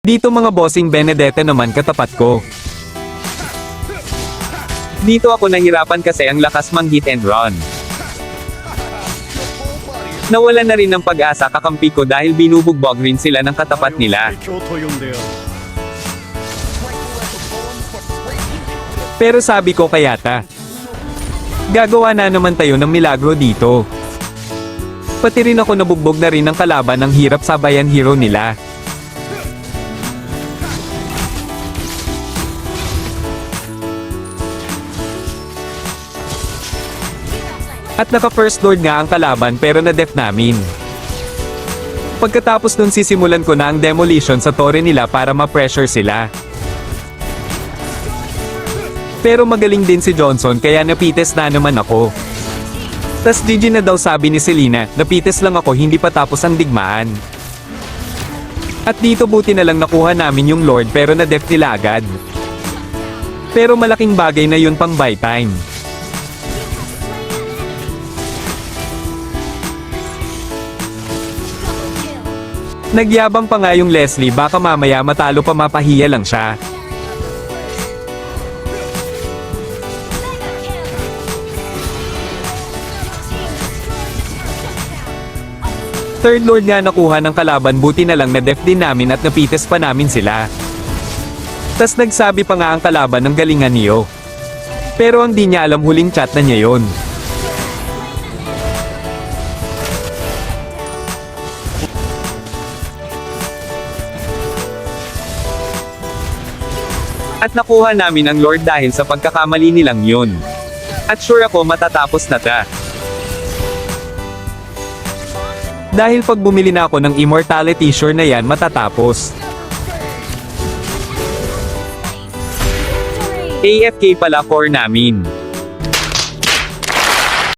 Dito mga bossing Benedetta naman katapat ko. Dito ako nahirapan kasi ang lakas mang hit and run. Nawala na rin ng pag-asa kakampi ko dahil binubugbog rin sila ng katapat nila. Pero sabi ko kayata, gagawa na naman tayo ng milagro dito. Pati rin ako nabugbog na rin ng kalaban ng hirap sabayan hero nila. At naka first lord nga ang kalaban pero na-def namin. Pagkatapos nun sisimulan ko na ang demolition sa torre nila para ma-pressure sila. Pero magaling din si Johnson kaya napites na naman ako. Tas GG na daw sabi ni Selena, napites lang ako hindi pa tapos ang digmaan. At dito buti na lang nakuha namin yung lord pero na-def nila agad. Pero malaking bagay na yun pang buy time. Nagyabang pa nga yung Leslie baka mamaya matalo pa mapahiya lang siya. Third lord nga nakuha ng kalaban buti na lang na def din namin at napites pa namin sila. Tas nagsabi pa nga ang kalaban ng galingan niyo. Pero ang di niya alam huling chat na niya yon. At nakuha namin ang Lord dahil sa pagkakamali nilang yun. At sure ako matatapos na ta. Dahil pag bumili na ako ng immortality sure na yan matatapos. AFK pala core namin.